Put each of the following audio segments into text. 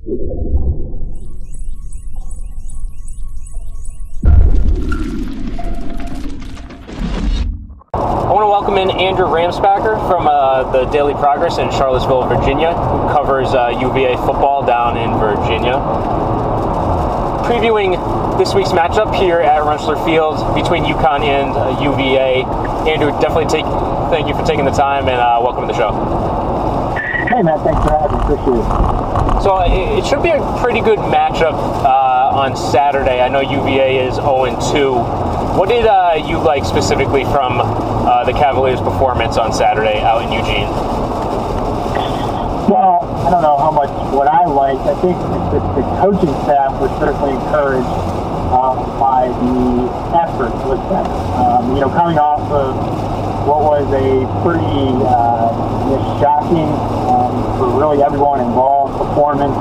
I want to welcome in Andrew Ramspacher from the Daily Progress in Charlottesville, Virginia, who covers UVA football down in Virginia. Previewing this week's matchup here at Ramspacher Field between UConn and UVA. Andrew, definitely thank you for taking the time, and welcome to the show. Hey, Matt, thanks for having me. Appreciate it. So it should be a pretty good matchup on Saturday. I know UVA is 0-2. What did you like specifically from the Cavaliers' performance on Saturday out in Eugene? Well, I don't know how much what I liked. I think the coaching staff was certainly encouraged by the effort with them. Coming off of what was a pretty shocking for really everyone involved performance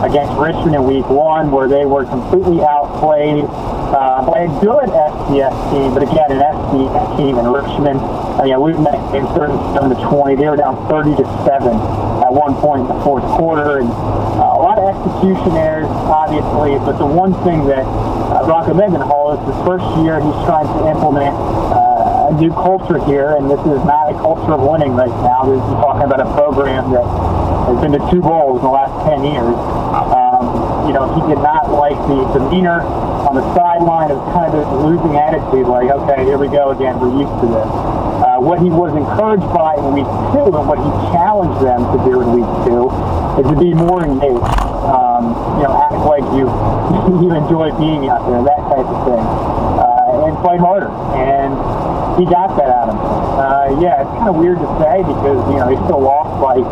against Richmond in Week 1, where they were completely outplayed by a good FCS team, but again, an FCS team in Richmond. We met in 37-20. They were down 30-7 at one point in the fourth quarter, and a lot of execution errors, obviously. But the one thing that Bronco Mendenhall, is his first year, he's trying to implement a new culture here, and this is not a culture of winning right now. We're talking about a program that has been to 2 bowls in the last 10 years. He did not like the demeanor on the sideline. It was kind of a losing attitude, like, okay, here we go again, we're used to this. What he was encouraged by in Week 2 and what he challenged them to do in Week 2 is to be more engaged. Act like you enjoy being out there, that type of thing. And play harder. And he got that out of him. It's kind of weird to say because, he still lost by 18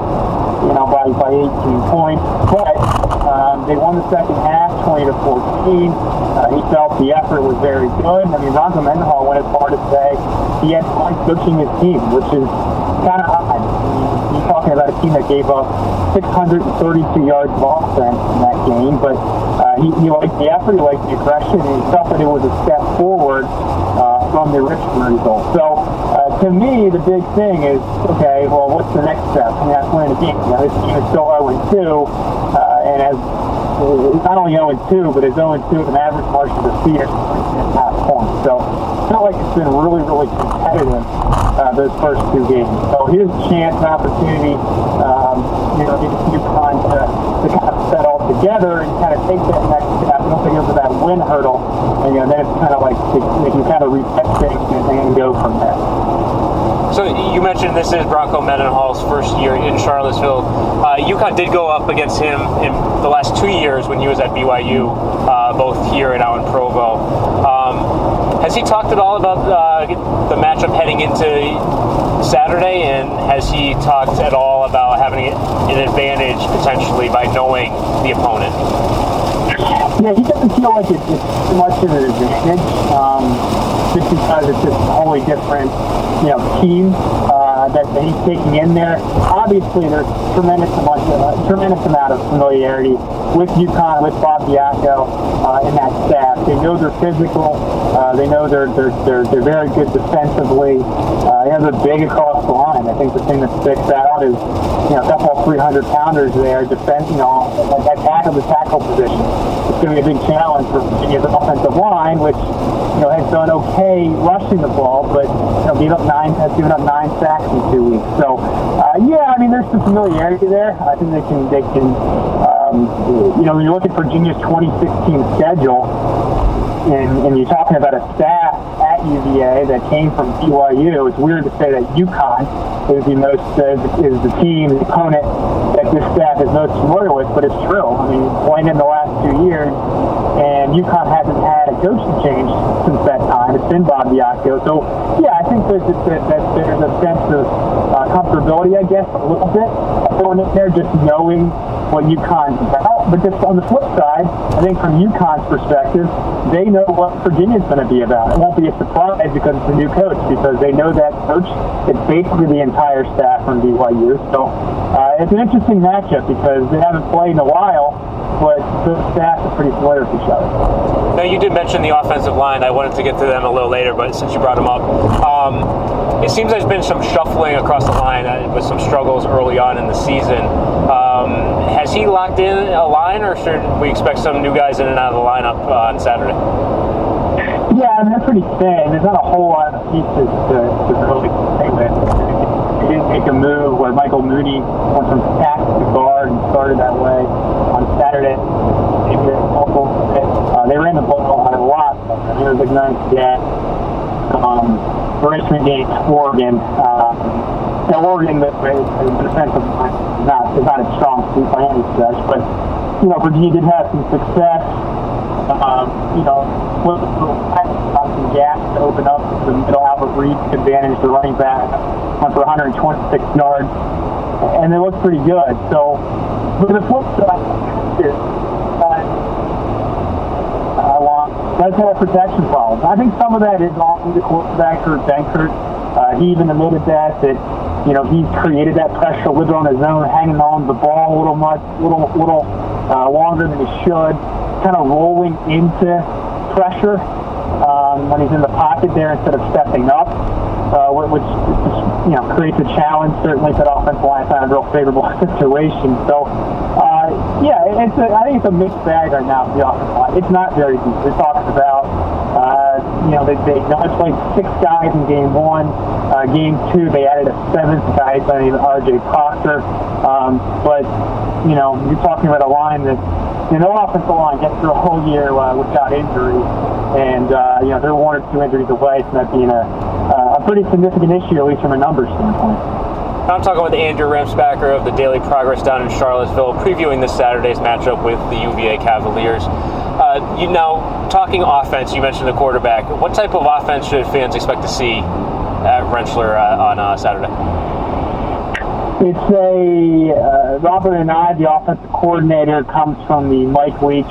points. But they won the second half, 20-14. He felt the effort was very good. Bronco Mendenhall went as far to say he had fun coaching his team, which is kind of odd. You're talking about a team that gave up 632 yards of offense in that game, but he liked the effort, he liked the aggression, and he felt that it was a step forward from the Richmond result. So, to me, the big thing is, okay, well, what's the next step? That's winning the game. This team is still 0-2, and has not only 0-2, but is 0-2 with an average margin of defeat of 6.5 points. So, it's not like it's been really, really competitive those first 2 games. So here's a chance, an opportunity, get UConn to kind of set all together and kind of take that next step. I don't think over that win hurdle, and then it's kind of like they can kind of reset things and go from there. So you mentioned this is Bronco Mendenhall's first year in Charlottesville. UConn did go up against him in the last 2 years when he was at BYU, both here and out in Provo. Has he talked at all about the matchup heading into Saturday, and has he talked at all about having an advantage potentially by knowing the opponent? Yeah, he doesn't feel like it's too much of an advantage, just because it's just a wholly different, team that he's taking in there. Obviously, there's tremendous amount of familiarity with UConn, with Bob Diaco, and that staff. They know they're physical. They know they're very good defensively. They're big across the line. I think the thing that sticks out is, a couple of 300-pounders there, like that tackle position. It's going to be a big challenge for Virginia's offensive line, which has done okay rushing the ball, but has given up 9 sacks in 2 weeks. So, there's some familiarity there. I think they can. When you look at Virginia's 2016 schedule, and you're talking about a staff at UVA that came from BYU, it's weird to say that UConn is the team, the opponent that this staff is most familiar with, but it's true. Playing in the last 2 years, and UConn hasn't had a coaching change since that time. It's been Bob Diaco. So, I think there's a sense of comfortability, I guess, a little bit going in there, just knowing what UConn's about. But just on the flip side, I think from UConn's perspective, they know what Virginia's going to be about. It won't be a surprise because it's a new coach, because they know that coach. It's basically the entire staff from BYU. So it's an interesting matchup because they haven't played in a while, but the staffs are pretty familiar with each other. Now, you did mention the offensive line. I wanted to get to them a little later, but since you brought them up, it seems there's been some shuffling across the line with some struggles early on in the season. Has he locked in a line, or should we expect some new guys in and out of the lineup on Saturday? Yeah, I mean, they're pretty thin. There's not a whole lot of pieces to really play with. They didn't make a move where Michael Mooney went from tack to guard and started that way on Saturday. They ran the ball a lot. It was ignorant yet. For instance, against Oregon. Oregon, the defensive line is not a strong suit by any stretch, but Virginia did have some success. With some gaps to open up the middle. Albert Reed took advantage, the running back, went for 126 yards, and they looked pretty good. So, but the flip side is let's have protection problems. I think some of that is on the quarterback, Kurt Benkert. He even admitted that he's created that pressure, lived on his own, hanging on the ball a little longer than he should, kind of rolling into pressure when he's in the pocket there instead of stepping up, which creates a challenge certainly for the offensive line. It's not a real favorable situation. So, I think it's a mixed bag right now for the offensive line. It's not very deep. We're talking about, they only played 6 guys in game 1. Game 2, they added a 7th guy by the name of R.J. Proctor. But you're talking about a line that, no offensive line gets through a whole year without injury. And, they're 1 or 2 injuries away from that being a pretty significant issue, at least from a numbers standpoint. I'm talking with Andrew Ramspacher of the Daily Progress down in Charlottesville, previewing this Saturday's matchup with the UVA Cavaliers. Talking offense, you mentioned the quarterback. What type of offense should fans expect to see at Rentschler on Saturday? It's Robert and I, the offensive coordinator, comes from the Mike Leach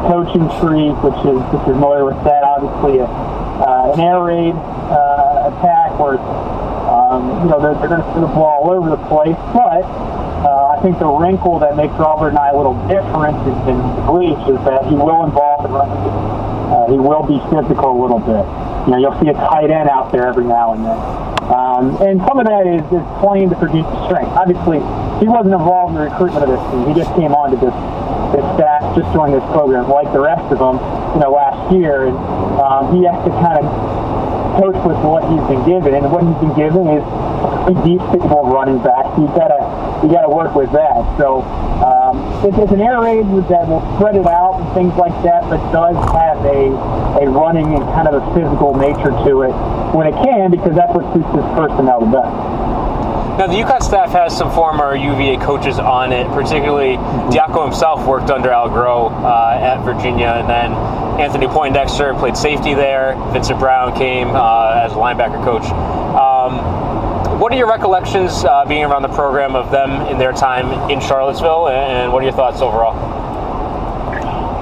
coaching tree, which is familiar with that. Obviously, an air raid attack where they're going to throw the ball all over the place. But I think the wrinkle that makes Robert and I a little different than Leach is that he will involve the run. He will be physical a little bit. You'll see a tight end out there every now and then. And some of that is playing to produce strength. Obviously, he wasn't involved in the recruitment of this team. He just came on to this staff, just joined this program, like the rest of them, last year. And he has to kind of coach with what he's been given. And what he's been given is a deep, stable running back. So you got to work with that. So it's an air raid that will spread it out and things like that, but does have a running and kind of a physical nature to it when it can, because that's what suits his personnel the best. Now, the UConn staff has some former UVA coaches on it, particularly Diaco himself worked under Al Groh at Virginia, and then Anthony Poindexter played safety there. Vincent Brown came as a linebacker coach. What are your recollections being around the program of them in their time in Charlottesville, and what are your thoughts overall?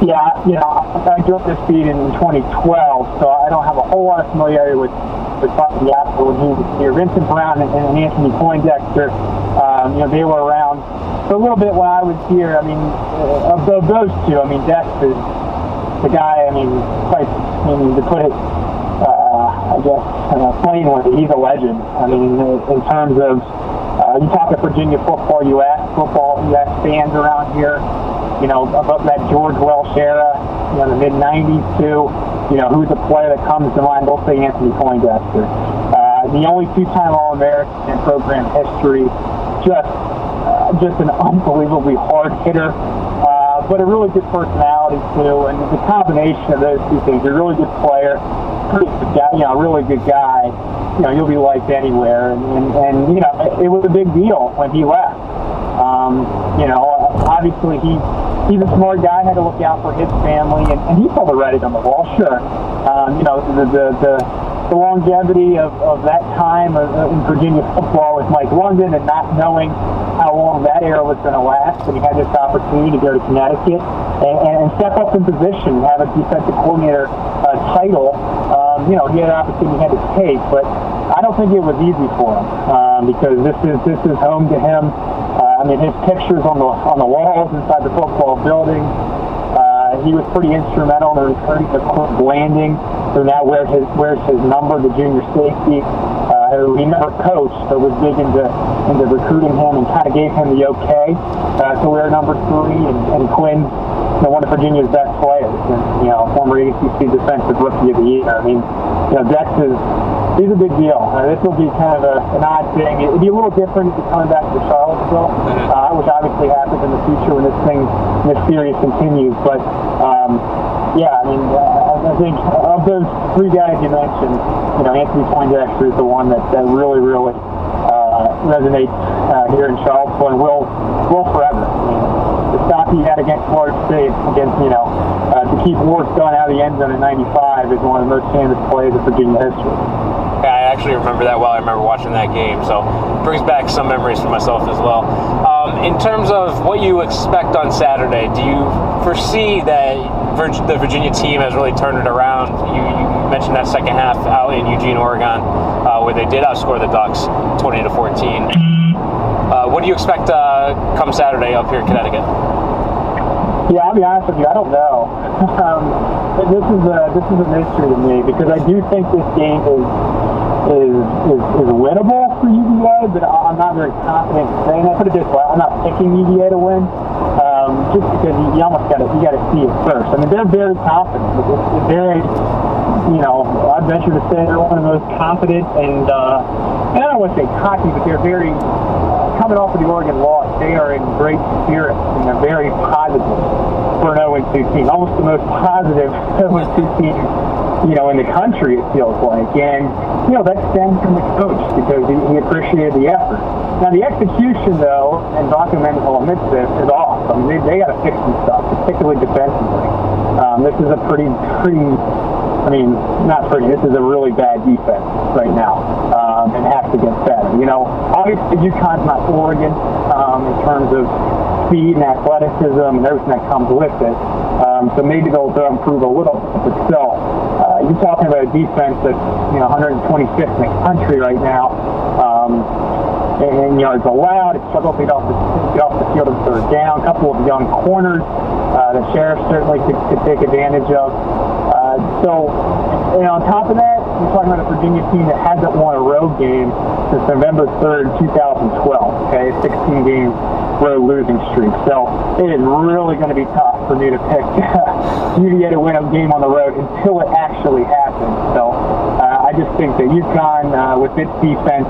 Yeah, I joined this beat in 2012, so I don't have a whole lot of familiarity with Diaco when he was here. Vincent Brown and Anthony Poindexter, they were around for a little bit when I was here. I mean, of those two, Dex is the guy. To put it, plainly, he's a legend. In terms of you talk to Virginia football US fans around here, about that George Welsh era, the mid-90s too, who's a player that comes to mind? They'll say Anthony Poindexter. The only 2-time All-American in program history, just an unbelievably hard hitter, but a really good personality too, and the combination of those two things, a really good player, pretty good guy, a really good guy, you'll be liked anywhere, and it was a big deal when he left. Obviously he's a smart guy, had to look out for his family, and he saw the writing on the wall, sure. The longevity of that time in Virginia football with Mike London and not knowing how long that era was going to last, and he had this opportunity to go to Connecticut and step up in position and have a defensive coordinator title. He had an opportunity he had to take, but I don't think it was easy for him because this is home to him. His pictures on the walls inside the football building. He was pretty instrumental in recruiting the Cliff Blanding, who now wears his number, the junior safety. who he never coached, but was big into recruiting him and kind of gave him the okay to wear number 3. And Quinn's one of Virginia's best players, and former ACC Defensive Rookie of the Year. I mean, Dex is a big deal. This will be kind of an odd thing. It'd be a little different if you're coming back to Charlottesville, which obviously happens in the future when this series continues. But yeah, I mean, I think of those 3 guys you mentioned, Anthony Poindexter is the one that really resonates here in Charlottesville and will forever. I mean, the stop he had against Florida State, to keep Ward going out of the end zone at 95 is one of the most famous plays of Virginia history. Yeah, I actually remember that well. I remember watching that game, so it brings back some memories for myself as well. In terms of what you expect on Saturday, do you foresee that the Virginia team has really turned it around? You mentioned that second half out in Eugene, Oregon, where they did outscore the Ducks 20-14. What do you expect come Saturday up here in Connecticut? Yeah, I'll be honest with you, I don't know. This is a mystery to me because I do think this game is winnable for UVA, but I'm not very confident in saying that. Put it this way, I'm not picking UVA to win, just because you almost got to see it first. I mean, they're very confident. They're very, I'd venture to say they're one of the most confident and I don't want to say cocky, but they're very coming off of the Oregon loss. They are in great spirits and they're very positive for an 0-2 team, almost the most positive 0-2 team in the country, it feels like. And, that stems from the coach because he appreciated the effort. Now, the execution, though, and Bronco Mendenhall admits this, is off. I mean, they got to fix some stuff, particularly defensively. This is a this is a really bad defense right now, and has to get better. Obviously, UConn's not Oregon in terms of speed and athleticism and everything that comes with it. So maybe they'll improve a little, but still, you're talking about a defense that's 125th in the country right now, and it's allowed. It struggles to get off the field on third down. A couple of young corners that Sheriff certainly could take advantage of. So, on top of that, you're talking about a Virginia team that hasn't won a road game since November 3rd, 2012. Okay, 16-game road losing streak. So it is really going to be tough for me to pick UVA to win a game on the road until it actually happens. So I just think that UConn, with its defense,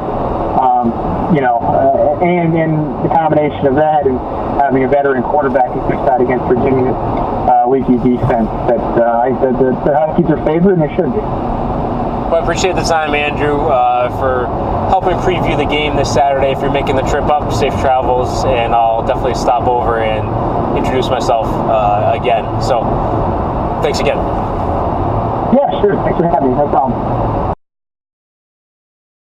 and in the combination of that and having a veteran quarterback who puts that against Virginia's leaky defense, that the Huskies are favored, and they should be. Well, I appreciate the time, Andrew, for helping preview the game this Saturday. If you're making the trip up, safe travels, and I'll definitely stop over and introduce myself again. So, thanks again. Yeah, sure. Thanks for having me. No problem.